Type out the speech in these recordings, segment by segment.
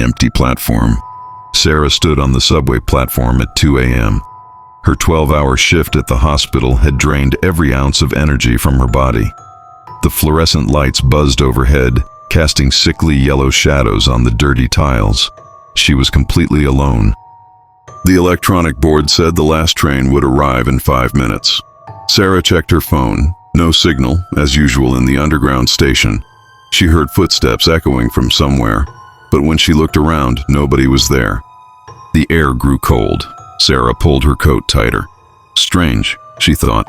empty platform. Sarah stood on the subway platform at 2 a.m. Her 12-hour shift at the hospital had drained every ounce of energy from her body. The fluorescent lights buzzed overhead, casting sickly yellow shadows on the dirty tiles. She was completely alone. The electronic board said the last train would arrive in 5 minutes. Sarah checked her phone. No signal, as usual in the underground station. She heard footsteps echoing from somewhere, but when she looked around, nobody was there. The air grew cold. Sarah pulled her coat tighter. Strange, she thought.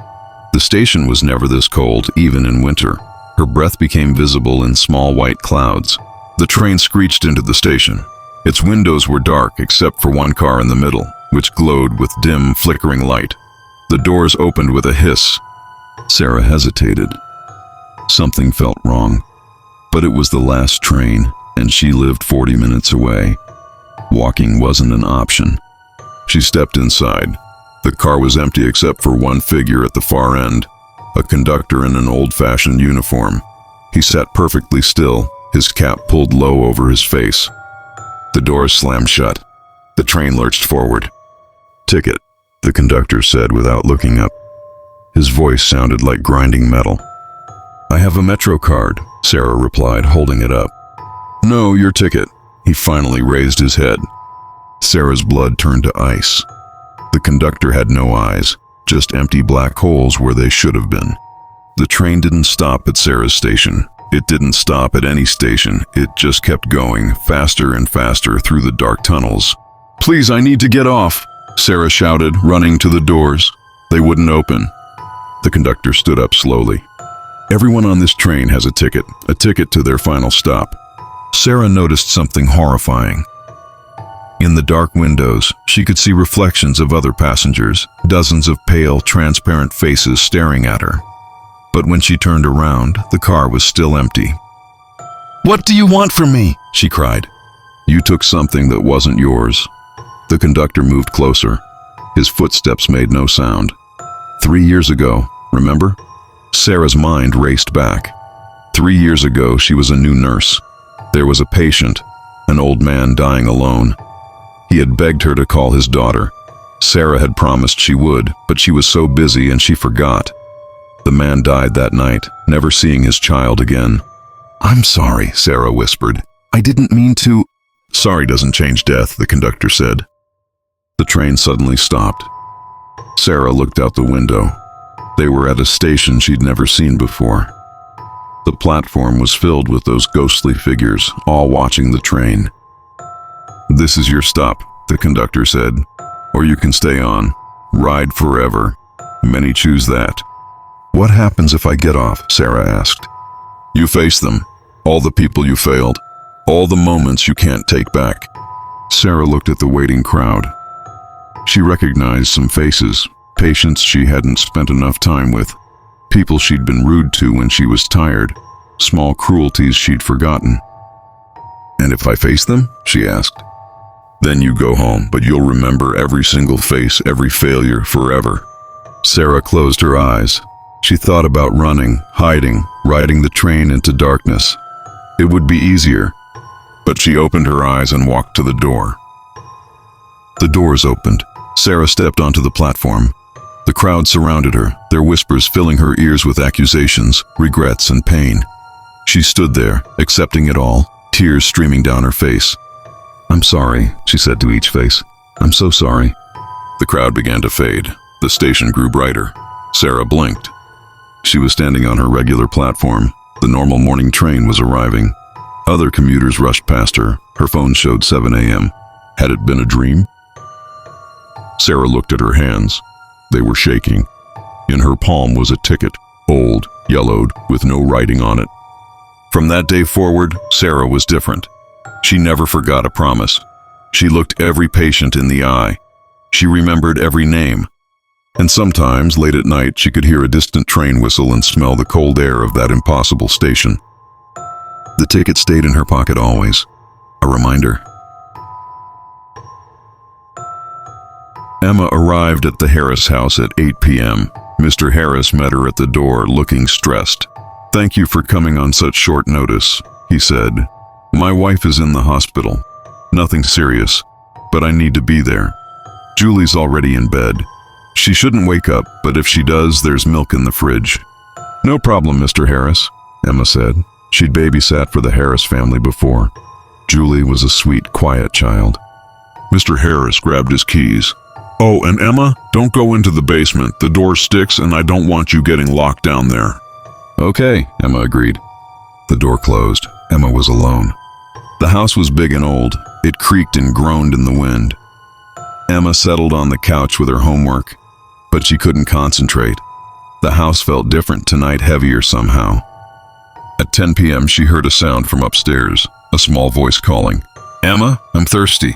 The station was never this cold, even in winter. Her breath became visible in small white clouds. The train screeched into the station. Its windows were dark except for one car in the middle, which glowed with dim, flickering light. The doors opened with a hiss. Sarah hesitated. Something felt wrong. But it was the last train, and she lived 40 minutes away. Walking wasn't an option. She stepped inside. The car was empty except for one figure at the far end, a conductor in an old-fashioned uniform. He sat perfectly still, his cap pulled low over his face. The doors slammed shut. The train lurched forward. "Ticket," the conductor said without looking up. His voice sounded like grinding metal. "I have a Metro card," Sarah replied, holding it up. "No, your ticket." He finally raised his head. Sarah's blood turned to ice. The conductor had no eyes, just empty black holes where they should have been. The train didn't stop at Sarah's station. It didn't stop at any station. It just kept going, faster and faster through the dark tunnels. "Please, I need to get off," Sarah shouted, running to the doors. They wouldn't open. The conductor stood up slowly. "Everyone on this train has a ticket to their final stop." Sarah noticed something horrifying. In the dark windows, she could see reflections of other passengers, dozens of pale, transparent faces staring at her. But when she turned around, the car was still empty. "What do you want from me?" she cried. "You took something that wasn't yours." The conductor moved closer. His footsteps made no sound. 3 years ago, remember? Sarah's mind raced back. 3 years ago, she was a new nurse. There was a patient, an old man dying alone. He had begged her to call his daughter. Sarah had promised she would, but she was so busy and she forgot. The man died that night, never seeing his child again. "I'm sorry," Sarah whispered. "I didn't mean to—" "Sorry doesn't change death," the conductor said. The train suddenly stopped. Sarah looked out the window. They were at a station she'd never seen before. The platform was filled with those ghostly figures, all watching the train. "This is your stop," the conductor said. "Or you can stay on. Ride forever. Many choose that." "What happens if I get off?" Sarah asked. "You face them. All the people you failed. All the moments you can't take back." Sarah looked at the waiting crowd. She recognized some faces, patients she hadn't spent enough time with, people she'd been rude to when she was tired, small cruelties she'd forgotten. "And if I face them?" she asked. "Then you go home, but you'll remember every single face, every failure, forever." Sarah closed her eyes. She thought about running, hiding, riding the train into darkness. It would be easier. But she opened her eyes and walked to the door. The doors opened. Sarah stepped onto the platform. The crowd surrounded her, their whispers filling her ears with accusations, regrets, and pain. She stood there, accepting it all, tears streaming down her face. "I'm sorry," she said to each face. "I'm so sorry." The crowd began to fade. The station grew brighter. Sarah blinked. She was standing on her regular platform. The normal morning train was arriving. Other commuters rushed past her. Her phone showed 7 a.m. Had it been a dream? Sarah looked at her hands. They were shaking. In her palm was a ticket, old, yellowed, with no writing on it. From that day forward, Sarah was different. She never forgot a promise. She looked every patient in the eye. She remembered every name. And sometimes, late at night, she could hear a distant train whistle and smell the cold air of that impossible station. The ticket stayed in her pocket always, a reminder. Emma arrived at the Harris house at 8 p.m. Mr. Harris met her at the door, looking stressed. "Thank you for coming on such short notice," he said. "My wife is in the hospital. Nothing serious, but I need to be there. Julie's already in bed. She shouldn't wake up, but if she does, there's milk in the fridge. No problem, Mr. Harris, Emma said. She'd babysat for the Harris family before. Julie was a sweet, quiet child. Mr. Harris grabbed his keys. Oh, and Emma, don't go into the basement. The door sticks and I don't want you getting locked down there. Okay, Emma agreed. The door closed. Emma was alone. The house was big and old. It creaked and groaned in the wind. Emma settled on the couch with her homework, but she couldn't concentrate. The house felt different tonight, heavier somehow. At 10 p.m. she heard a sound from upstairs, a small voice calling, "Emma, I'm thirsty."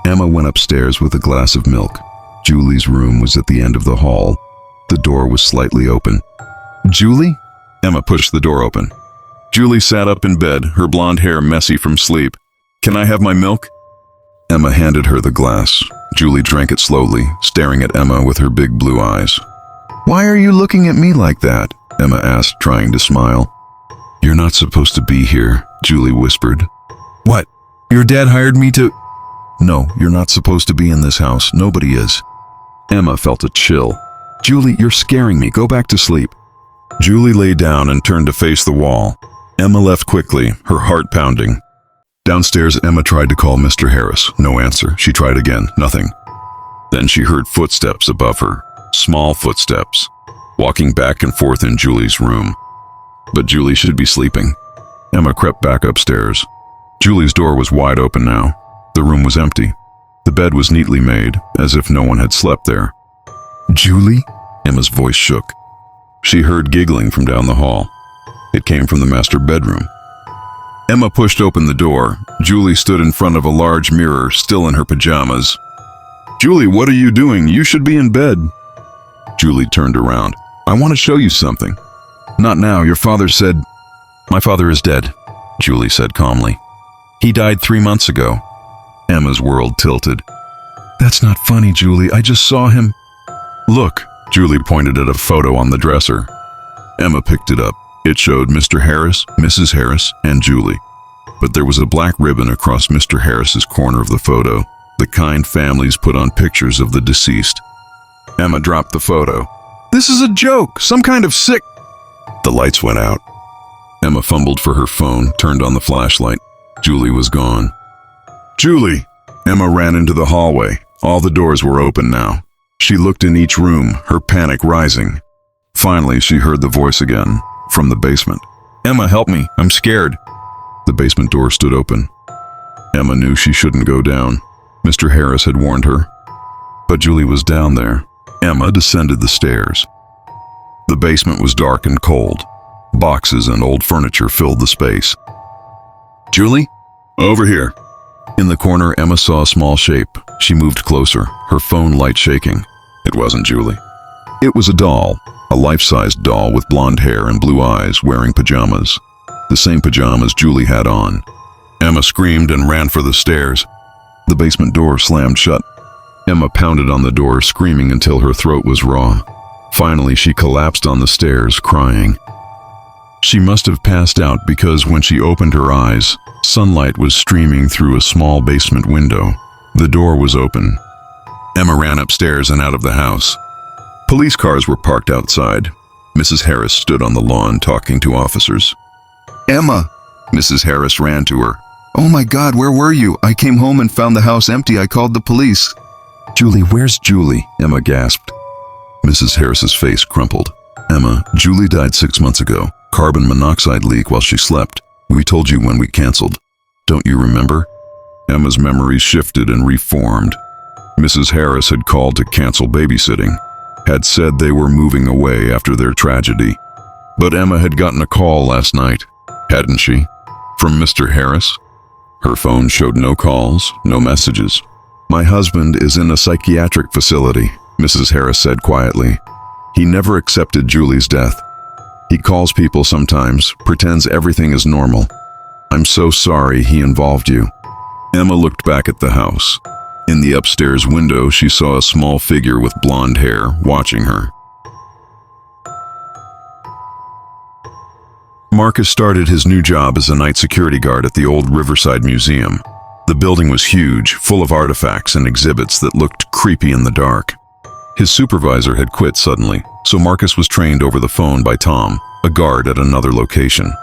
Emma went upstairs with a glass of milk. Julie's room was at the end of the hall. The door was slightly open. "Julie?" Emma pushed the door open. Julie sat up in bed, her blonde hair messy from sleep. "Can I have my milk?" Emma handed her the glass. Julie drank it slowly, staring at Emma with her big blue eyes. "Why are you looking at me like that?" Emma asked, trying to smile. "You're not supposed to be here," Julie whispered. "What? Your dad hired me to—" "No, you're not supposed to be in this house. Nobody is." Emma felt a chill. "Julie, you're scaring me. Go back to sleep." Julie lay down and turned to face the wall. Emma left quickly, her heart pounding. Downstairs, Emma tried to call Mr. Harris. No answer. She tried again. Nothing. Then she heard footsteps above her. Small footsteps, walking back and forth in Julie's room. But Julie should be sleeping. Emma crept back upstairs. Julie's door was wide open now. The room was empty. The bed was neatly made, as if no one had slept there. "Julie?" Emma's voice shook. She heard giggling from down the hall. It came from the master bedroom. Emma pushed open the door. Julie stood in front of a large mirror, still in her pajamas. "Julie, what are you doing? You should be in bed." Julie turned around. "I want to show you something." "Not now. Your father said—" "My father is dead," Julie said calmly. "He died 3 months ago." Emma's world tilted. "That's not funny, Julie. I just saw him." "Look," Julie pointed at a photo on the dresser. Emma picked it up. It showed Mr. Harris, Mrs. Harris, and Julie. But there was a black ribbon across Mr. Harris's corner of the photo, the kind families put on pictures of the deceased. Emma dropped the photo. "This is a joke, some kind of sick—" The lights went out. Emma fumbled for her phone, turned on the flashlight. Julie was gone. "Julie!" Emma ran into the hallway. All the doors were open now. She looked in each room, her panic rising. Finally, she heard the voice again, from the basement. "Emma, help me. I'm scared." The basement door stood open. Emma knew she shouldn't go down. Mr. Harris had warned her. But Julie was down there. Emma descended the stairs. The basement was dark and cold. Boxes and old furniture filled the space. "Julie? Over here." In the corner, Emma saw a small shape. She moved closer, her phone light shaking. It wasn't Julie. It was a doll, a life-sized doll with blonde hair and blue eyes, wearing pajamas. The same pajamas Julie had on. Emma screamed and ran for the stairs. The basement door slammed shut. Emma pounded on the door, screaming until her throat was raw. Finally, she collapsed on the stairs, crying. She must have passed out because when she opened her eyes, sunlight was streaming through a small basement window. The door was open. Emma ran upstairs and out of the house. Police cars were parked outside. Mrs. Harris stood on the lawn talking to officers. "Emma!" Mrs. Harris ran to her. "Oh my God, where were you? I came home and found the house empty. I called the police." "Julie, where's Julie?" Emma gasped. Mrs. Harris's face crumpled. "Emma, Julie died 6 months ago. Carbon monoxide leak while she slept. We told you when we canceled. Don't you remember?" Emma's memories shifted and reformed. Mrs. Harris had called to cancel babysitting, had said they were moving away after their tragedy. But Emma had gotten a call last night, hadn't she? From Mr. Harris? Her phone showed no calls, no messages. "My husband is in a psychiatric facility," Mrs. Harris said quietly. "He never accepted Julie's death. He calls people sometimes, pretends everything is normal. I'm so sorry he involved you." Emma looked back at the house. In the upstairs window, she saw a small figure with blonde hair watching her. Marcus started his new job as a night security guard at the old Riverside Museum. The building was huge, full of artifacts and exhibits that looked creepy in the dark. His supervisor had quit suddenly, so Marcus was trained over the phone by Tom, a guard at another location.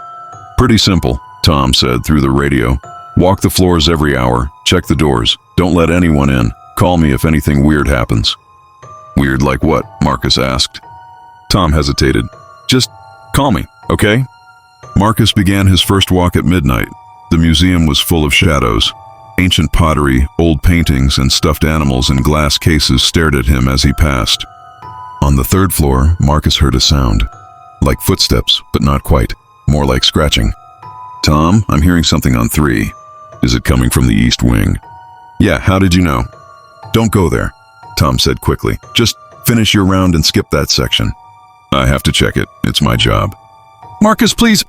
"Pretty simple," Tom said through the radio. "Walk the floors every hour, check the doors, don't let anyone in, call me if anything weird happens." "Weird like what?" Marcus asked. Tom hesitated. "Just call me, okay?" Marcus began his first walk at midnight. The museum was full of shadows. Ancient pottery, old paintings, and stuffed animals in glass cases stared at him as he passed. On the third floor, Marcus heard a sound. Like footsteps, but not quite. More like scratching. "Tom, I'm hearing something on 3. Is it coming from the east wing?" "Yeah, how did you know?" "Don't go there," Tom said quickly. "Just finish your round and skip that section." "I have to check it. It's my job." "Marcus, please."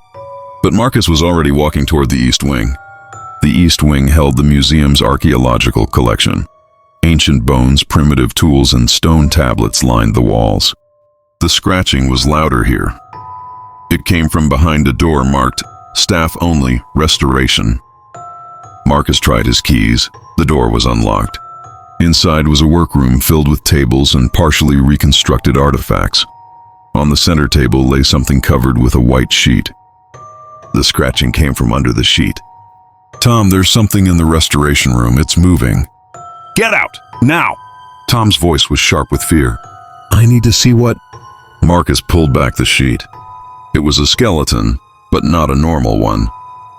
But Marcus was already walking toward the east wing. The east wing held the museum's archaeological collection. Ancient bones, primitive tools, and stone tablets lined the walls. The scratching was louder here. It came from behind a door marked "Staff Only, Restoration." Marcus tried his keys. The door was unlocked. Inside was a workroom filled with tables and partially reconstructed artifacts. On the center table lay something covered with a white sheet. The scratching came from under the sheet. "Tom, there's something in the restoration room. It's moving." "Get out, now!" Tom's voice was sharp with fear. "I need to see what—" Marcus pulled back the sheet. It was a skeleton, but not a normal one.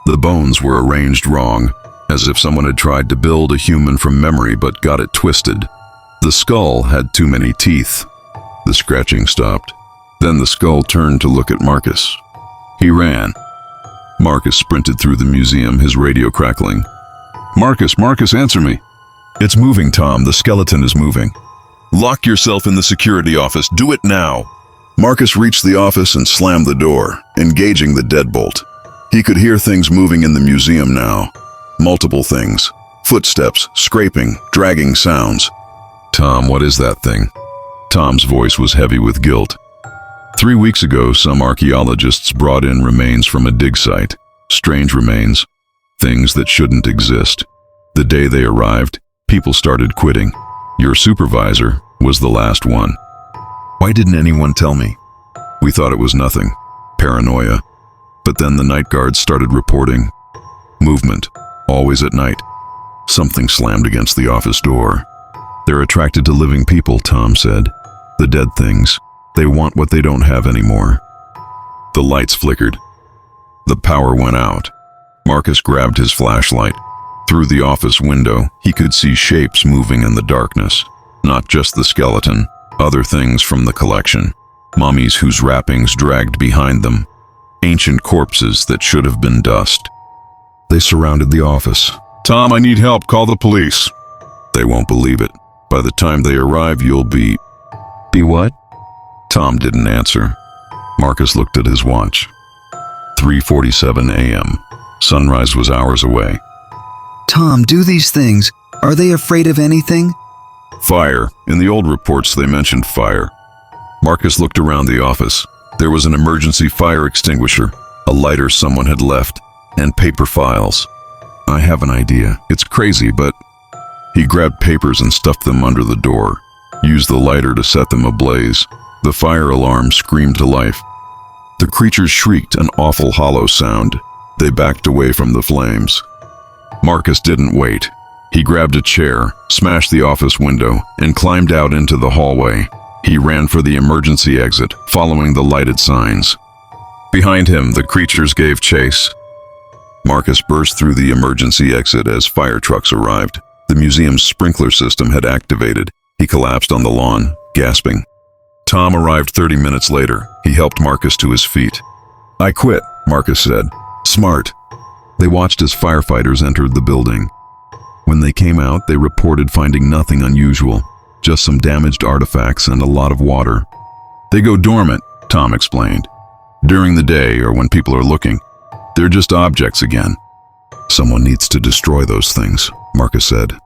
The bones were arranged wrong, as if someone had tried to build a human from memory but got it twisted. The skull had too many teeth. The scratching stopped. Then the skull turned to look at Marcus. He ran. Marcus sprinted through the museum, his radio crackling. Marcus, answer me." "It's moving, Tom. The skeleton is moving." "Lock yourself in the security office. Do it now." Marcus reached the office and slammed the door, engaging the deadbolt. He could hear things moving in the museum now. Multiple things. Footsteps, scraping, dragging sounds. "Tom, what is that thing?" Tom's voice was heavy with guilt. 3 weeks ago, some archaeologists brought in remains from a dig site. Strange remains. Things that shouldn't exist. The day they arrived, people started quitting. Your supervisor was the last one. "Why didn't anyone tell me?" "We thought it was nothing. Paranoia." But then the night guards started reporting. Movement. Always at night. Something slammed against the office door. "They're attracted to living people," Tom said. "The dead things. They want what they don't have anymore." The lights flickered. The power went out. Marcus grabbed his flashlight. Through the office window, he could see shapes moving in the darkness. Not just the skeleton, other things from the collection. Mummies whose wrappings dragged behind them. Ancient corpses that should have been dust. They surrounded the office. "Tom, I need help. Call the police." "They won't believe it. By the time they arrive, you'll be..." "Be what?" Tom didn't answer. Marcus looked at his watch. 3:47 a.m. Sunrise was hours away. "Tom, do these things. Are they afraid of anything?" "Fire. In the old reports, they mentioned fire." Marcus looked around the office. There was an emergency fire extinguisher, a lighter someone had left, and paper files. "I have an idea. It's crazy, but..." He grabbed papers and stuffed them under the door, used the lighter to set them ablaze. The fire alarm screamed to life. The creatures shrieked, an awful hollow sound. They backed away from the flames. Marcus didn't wait. He grabbed a chair, smashed the office window, and climbed out into the hallway. He ran for the emergency exit, following the lighted signs. Behind him, the creatures gave chase. Marcus burst through the emergency exit as fire trucks arrived. The museum's sprinkler system had activated. He collapsed on the lawn, gasping. Tom arrived 30 minutes later. He helped Marcus to his feet. "I quit," Marcus said. "Smart." They watched as firefighters entered the building. When they came out, they reported finding nothing unusual, just some damaged artifacts and a lot of water. "They go dormant," Tom explained. "During the day or when people are looking. They're just objects again." "Someone needs to destroy those things," Marcus said.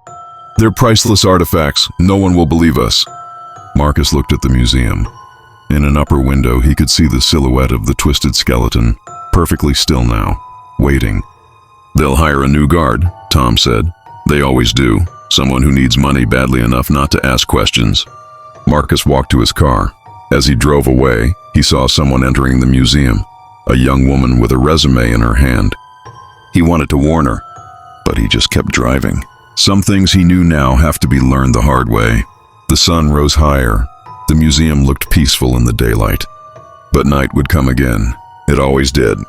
"They're priceless artifacts. No one will believe us." Marcus looked at the museum. In an upper window, he could see the silhouette of the twisted skeleton, perfectly still now, waiting. "They'll hire a new guard," Tom said. They always do. Someone who needs money badly enough not to ask questions. Marcus walked to his car. As he drove away, he saw someone entering the museum, a young woman with a resume in her hand. He wanted to warn her, but he just kept driving. Some things he knew now have to be learned the hard way. The sun rose higher. The museum looked peaceful in the daylight. But night would come again. It always did.